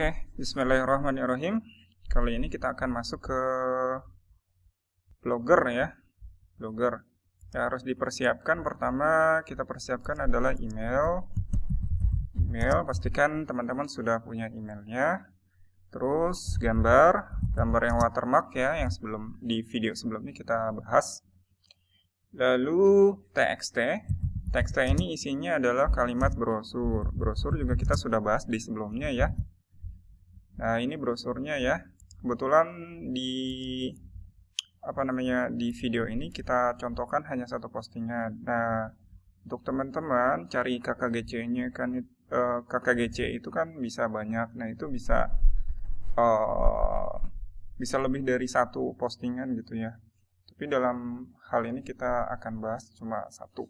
Oke, bismillahirrahmanirrahim. Kali ini kita akan masuk ke Blogger ya. Blogger. Ya, harus dipersiapkan. Pertama, kita persiapkan adalah email. Pastikan teman-teman sudah punya emailnya. Terus gambar yang watermark ya, yang di video sebelumnya kita bahas. Lalu TXT. TXT ini isinya adalah kalimat brosur. Brosur juga kita sudah bahas di sebelumnya ya. Nah, ini brosurnya ya. Kebetulan di video ini kita contohkan hanya satu postingan. Nah, untuk teman-teman cari KKGC-nya kan KKGC itu kan bisa banyak. Nah, itu bisa lebih dari satu postingan gitu ya. Tapi dalam hal ini kita akan bahas cuma satu.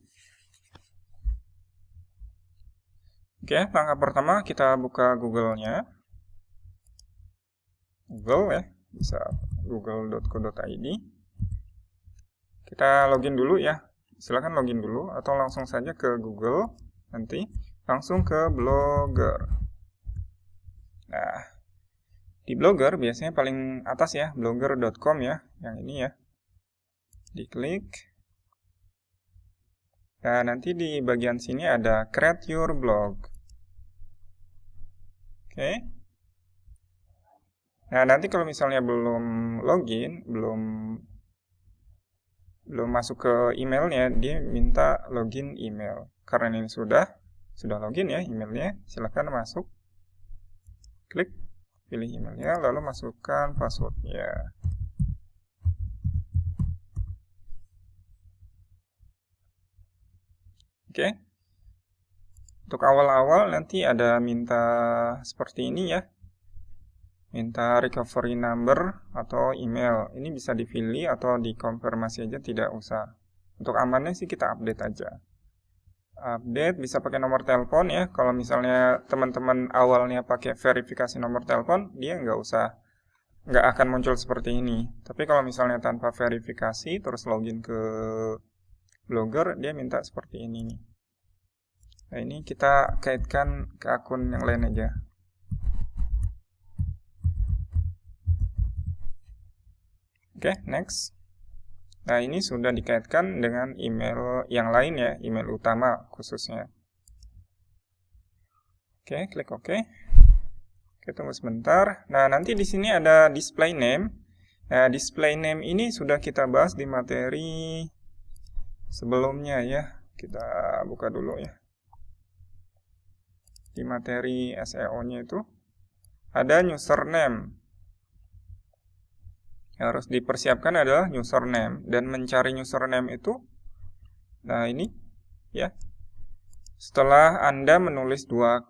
Oke, langkah pertama kita buka Google-nya. Google ya, bisa google.co.id. Kita login dulu ya. Silakan login dulu atau langsung saja ke Google, nanti langsung ke Blogger. Nah, di Blogger biasanya paling atas ya, blogger.com ya, yang ini ya. Diklik. Nah, nanti di bagian sini ada Create Your Blog. Oke. Nah, nanti kalau misalnya belum login, belum masuk ke emailnya, dia minta login email. Karena ini sudah login ya emailnya, silakan masuk. Klik, pilih emailnya, lalu masukkan passwordnya. Oke. Untuk awal-awal nanti ada minta seperti ini ya. Minta recovery number atau email. Ini bisa dipilih atau dikonfirmasi aja, tidak usah. Untuk amannya sih kita update aja. Update bisa pakai nomor telepon ya. Kalau misalnya teman-teman awalnya pakai verifikasi nomor telepon, dia nggak akan muncul seperti ini. Tapi kalau misalnya tanpa verifikasi terus login ke Blogger, dia minta seperti ini nih. Nah, ini kita kaitkan ke akun yang lain aja. Oke, next. Nah, ini sudah dikaitkan dengan email yang lain ya, email utama khususnya. Oke, klik OK. Oke, tunggu sebentar. Nah, nanti di sini ada display name. Nah, display name ini sudah kita bahas di materi sebelumnya ya. Kita buka dulu ya. Di materi SEO-nya itu ada username. Yang harus dipersiapkan adalah username, dan mencari username itu, nah ini ya, setelah Anda menulis dua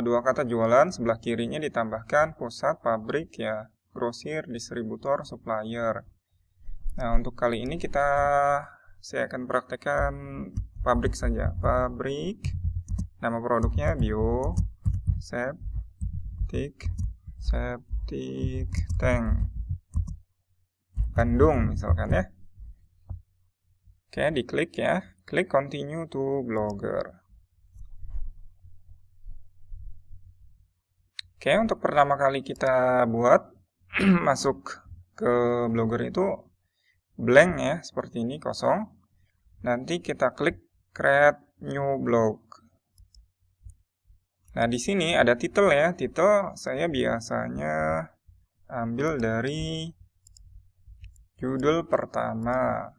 kata jualan, sebelah kirinya ditambahkan pusat, pabrik ya, grosir, distributor, supplier. Nah, untuk kali ini saya akan praktekkan pabrik saja. Pabrik, nama produknya Bio Septic Tank Bandung misalkan ya. Oke, diklik ya. Klik continue to Blogger. Oke, untuk pertama kali kita buat masuk ke Blogger itu blank ya, seperti ini, kosong. Nanti kita klik create new blog. Nah, di sini ada title ya. Title saya biasanya ambil dari judul pertama.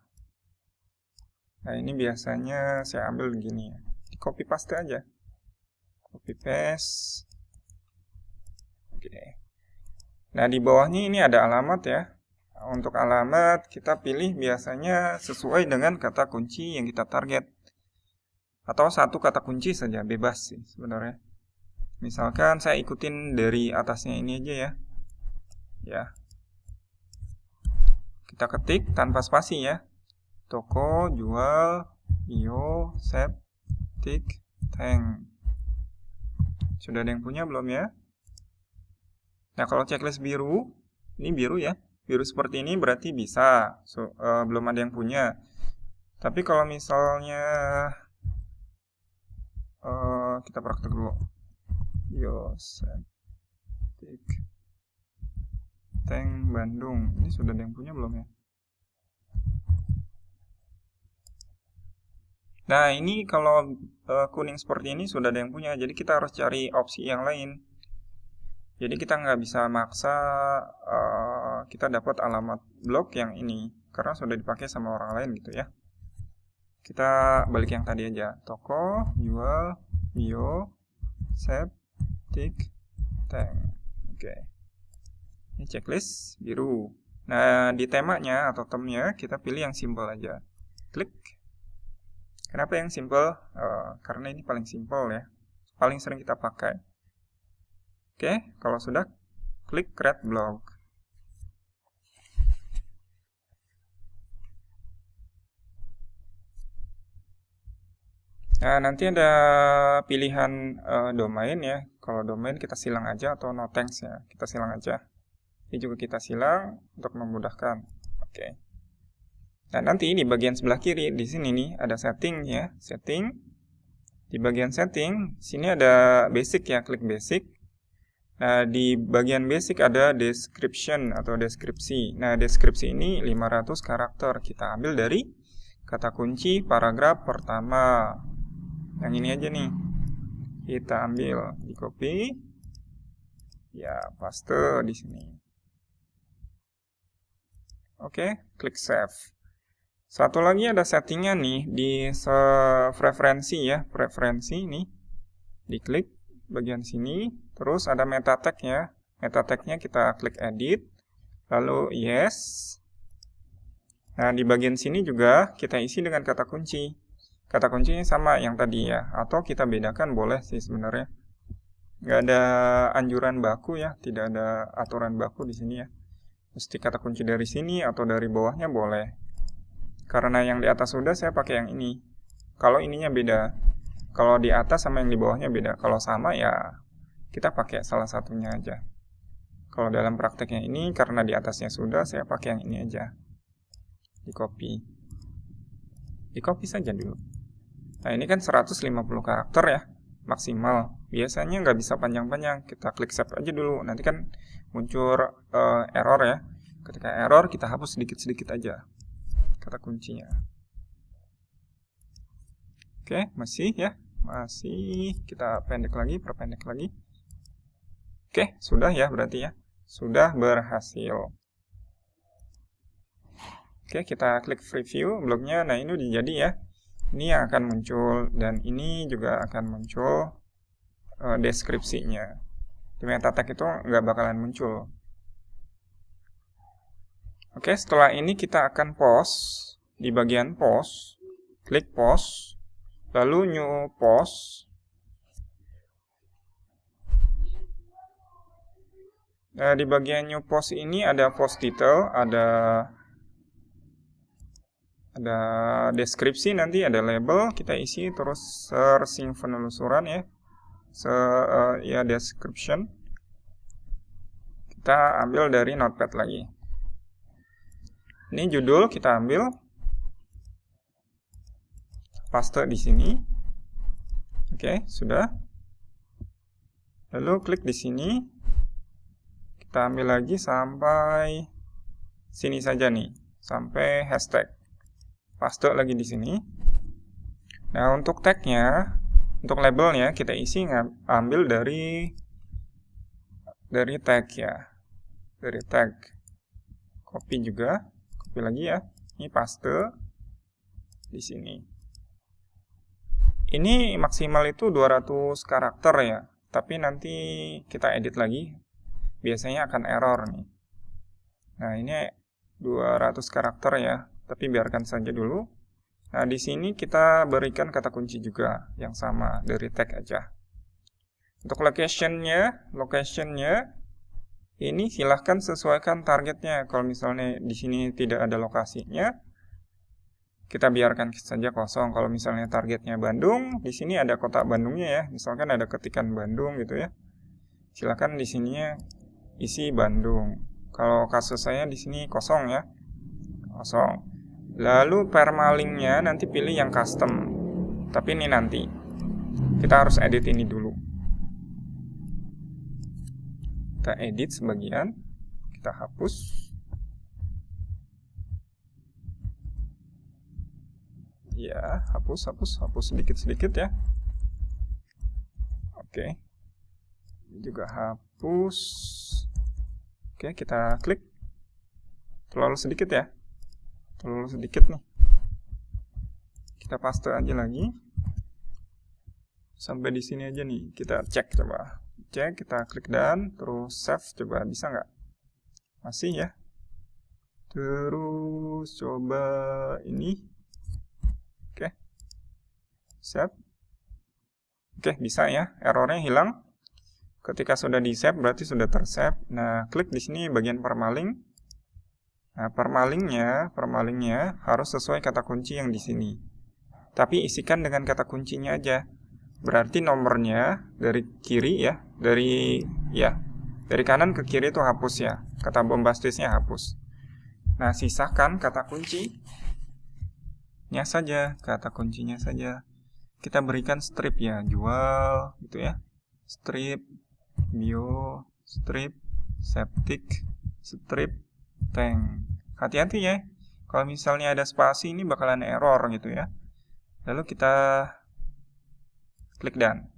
Nah, ini biasanya saya ambil begini ya. Di copy paste aja. Copy paste. Oke. Nah, di bawahnya ini ada alamat ya. Untuk alamat kita pilih biasanya sesuai dengan kata kunci yang kita target. Atau satu kata kunci saja, bebas sih sebenarnya. Misalkan saya ikutin dari atasnya ini aja ya. Ya. Kita ketik tanpa spasi ya. Toko jual Bio Septic Tank. Sudah ada yang punya belum ya? Nah, kalau checklist biru, ini biru ya. Biru seperti ini berarti bisa. Belum ada yang punya. Tapi kalau misalnya kita praktek dulu. Bio Septic Tank Bandung. Ini sudah ada yang punya belum ya? Nah, ini kalau kuning seperti ini sudah ada yang punya, jadi kita harus cari opsi yang lain. Jadi kita nggak bisa maksa kita dapat alamat blog yang ini, karena sudah dipakai sama orang lain gitu ya. Kita balik yang tadi aja, toko, jual, bio, save, tick, tank. Oke. Ini checklist biru. Nah, di temanya atau theme-nya kita pilih yang simple aja. Klik. Kenapa yang simple? Karena ini paling simple ya. Paling sering kita pakai. Oke, kalau sudah, klik create blog. Nah, nanti ada pilihan domain ya. Kalau domain kita silang aja atau no thanks ya. Kita silang aja. Ini juga kita silang untuk memudahkan. Oke. Nah, nanti di bagian sebelah kiri di sini nih ada setting ya, setting. Di bagian setting, sini ada basic ya, klik basic. Nah, di bagian basic ada description atau deskripsi. Nah, deskripsi ini 500 karakter. Kita ambil dari kata kunci paragraf pertama. Yang ini aja nih. Kita ambil, di copy. Ya, paste di sini. Oke, klik save. Satu lagi ada settingnya nih di preferensi ya, preferensi ini. Diklik bagian sini, terus ada meta tag ya. Meta tagnya kita klik edit, lalu yes. Nah, di bagian sini juga kita isi dengan kata kunci. Kata kuncinya sama yang tadi ya, atau kita bedakan boleh sih sebenarnya. Nggak ada anjuran baku ya, tidak ada aturan baku di sini ya. Mesti kata kunci dari sini atau dari bawahnya boleh. Karena yang di atas sudah, saya pakai yang ini. Kalau ininya beda. Kalau di atas sama yang di bawahnya beda. Kalau sama ya kita pakai salah satunya aja. Kalau dalam prakteknya ini, karena di atasnya sudah, saya pakai yang ini aja. Di copy. Di copy saja dulu. Nah, ini kan 150 karakter ya, maksimal. Biasanya nggak bisa panjang-panjang. Kita klik save aja dulu. Nanti kan muncul error ya. Ketika error, kita hapus sedikit-sedikit aja kata kuncinya. Oke, masih ya. Masih kita pendek lagi, perpendek lagi. Oke, sudah ya berarti ya. Sudah berhasil. Oke, kita klik preview blognya. Nah, ini udah jadi ya. Ini yang akan muncul dan ini juga akan muncul deskripsinya. Di meta tag itu nggak bakalan muncul. Oke, setelah ini kita akan post. Di bagian post, klik post, lalu new post. Nah, di bagian new post ini ada post title, ada deskripsi, nanti ada label, kita isi, terus searching penelusuran ya, ya description. Kita ambil dari notepad lagi. Ini judul kita ambil, paste di sini. Oke, sudah. Lalu klik di sini. Kita ambil lagi sampai sini saja nih, sampai hashtag. Paste lagi di sini. Nah, untuk tagnya, untuk labelnya kita isi ambil dari tag ya, dari tag. Copy juga. Copy lagi ya, ini paste di sini. Ini maksimal itu 200 karakter ya, tapi nanti kita edit lagi, biasanya akan error nih. Nah, ini 200 karakter ya, tapi biarkan saja dulu. Nah, di sini kita berikan kata kunci juga yang sama dari tag aja. Untuk locationnya ini silahkan sesuaikan targetnya. Kalau misalnya di sini tidak ada lokasinya, kita biarkan saja kosong. Kalau misalnya targetnya Bandung, di sini ada kota Bandungnya ya. Misalkan ada ketikan Bandung gitu ya. Silahkan di sininya isi Bandung. Kalau kasus saya di sini kosong ya, kosong. Lalu permalingnya nanti pilih yang custom. Tapi ini nanti. Kita harus edit ini dulu. Kita edit sebagian, kita hapus. Ya, hapus sedikit-sedikit ya. Oke. Ini juga hapus. Oke, kita klik. Terlalu sedikit ya. Terlalu sedikit nih. Kita paste aja lagi. Sampai di sini aja nih. Kita cek coba. Cek, kita klik done, terus save, coba bisa nggak? Masih ya. Terus coba ini. Oke. Save. Oke, bisa ya. Errornya hilang. Ketika sudah di save berarti sudah tersave. Nah, klik di sini bagian permaling. Nah, permalingnya harus sesuai kata kunci yang di sini. Tapi isikan dengan kata kuncinya aja. Berarti nomornya dari kiri ya, dari kanan ke kiri itu hapus ya. Kata bombastisnya hapus. Nah, sisakan kata kuncinya saja, kata kuncinya saja. Kita berikan strip ya, jual gitu ya. Strip, bio, strip, septic, strip, tank. Hati-hati ya. Kalau misalnya ada spasi ini bakalan error gitu ya. Lalu kita klik done.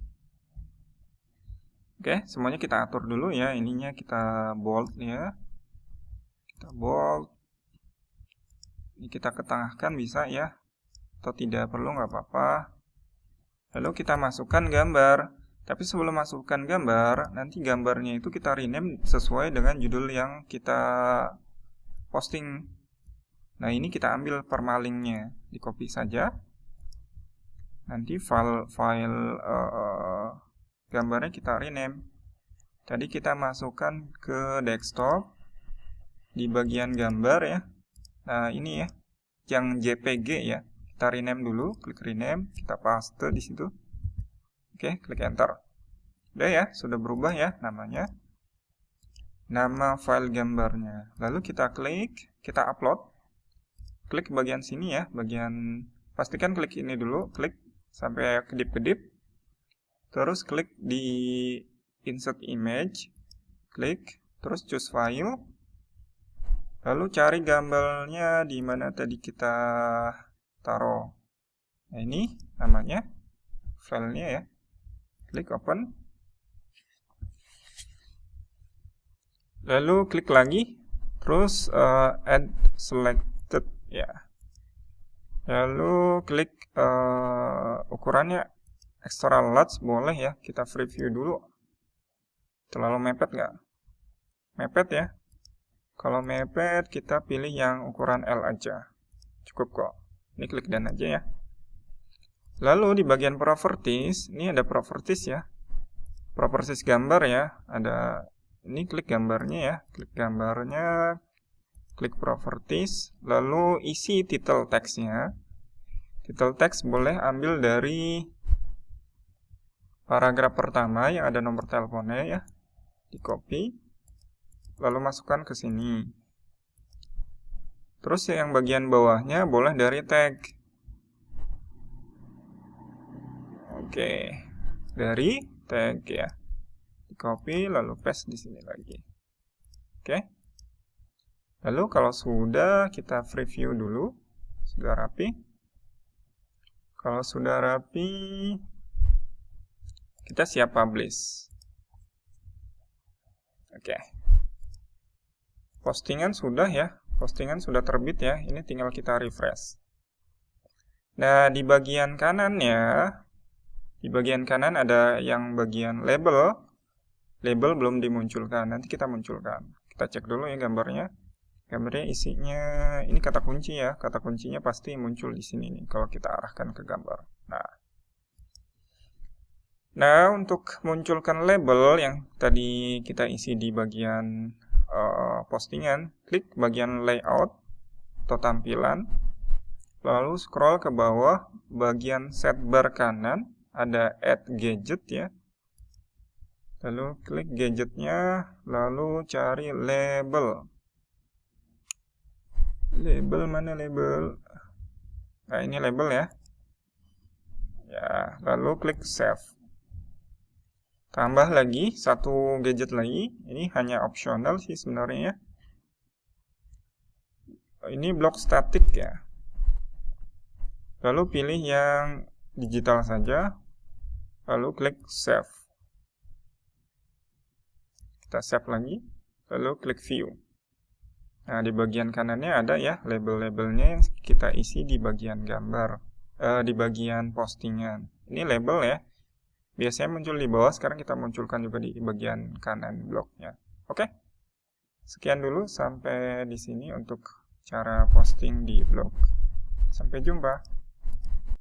Oke, semuanya kita atur dulu ya. Ininya kita bold ya. Kita bold. Ini kita ketengahkan bisa ya. Atau tidak perlu nggak apa-apa. Lalu kita masukkan gambar. Tapi sebelum masukkan gambar, nanti gambarnya itu kita rename sesuai dengan judul yang kita posting. Nah, ini kita ambil permalingnya, di copy saja. Nanti file gambarnya kita rename. Tadi kita masukkan ke desktop di bagian gambar ya. Nah, ini ya, yang JPG ya. Kita rename dulu, klik rename, kita paste di situ. Oke, klik enter. Udah ya, sudah berubah ya namanya. Nama file gambarnya. Lalu kita klik, kita upload. Klik bagian sini ya, pastikan klik ini dulu, klik sampai kedip-kedip. Terus klik di insert image, klik, terus choose file. Lalu cari gambarnya di mana tadi kita taruh. Nah, ini namanya filenya ya. Klik open. Lalu klik lagi, terus add selected ya. Lalu klik ukurannya extra large boleh ya. Kita preview dulu. Terlalu mepet nggak? Mepet ya. Kalau mepet kita pilih yang ukuran L aja. Cukup kok. Ini klik done aja ya. Lalu di bagian properties, ini ada properties ya. Properties gambar ya. Ada ini klik gambarnya ya. Klik gambarnya, klik properties, lalu isi title text-nya. Title text boleh ambil dari paragraf pertama yang ada nomor teleponnya ya. Di copy, lalu masukkan ke sini. Terus yang bagian bawahnya boleh dari tag. Oke, dari tag ya. Di copy lalu paste di sini lagi. Oke. Lalu kalau sudah kita preview dulu. Sudah rapi. Kalau sudah rapi, kita siap publish. Oke. Postingan sudah ya. Postingan sudah terbit ya. Ini tinggal kita refresh. Nah, di bagian kanannya, di bagian kanan ada yang bagian label. Label belum dimunculkan, nanti kita munculkan. Kita cek dulu ya gambarnya. Gambarnya isinya, ini kata kunci ya. Kata kuncinya pasti muncul di sini nih, kalau kita arahkan ke gambar. Nah, untuk munculkan label yang tadi kita isi di bagian postingan, klik bagian layout atau tampilan. Lalu scroll ke bawah, bagian sidebar kanan, ada add gadget ya. Lalu klik gadgetnya, lalu cari label. Label mana label? Nah, ini label ya. Ya, lalu klik save. Tambah lagi satu gadget lagi. Ini hanya opsional sih sebenarnya ya. ini blok statik ya. Lalu pilih yang digital saja, lalu klik save. Kita save lagi, lalu klik view. Nah, di bagian kanannya ada ya label-labelnya yang kita isi di bagian gambar, di bagian postingan. Ini label ya. Biasanya muncul di bawah, sekarang kita munculkan juga di bagian kanan bloknya. Oke. Sekian dulu sampai di sini untuk cara posting di blog. Sampai jumpa.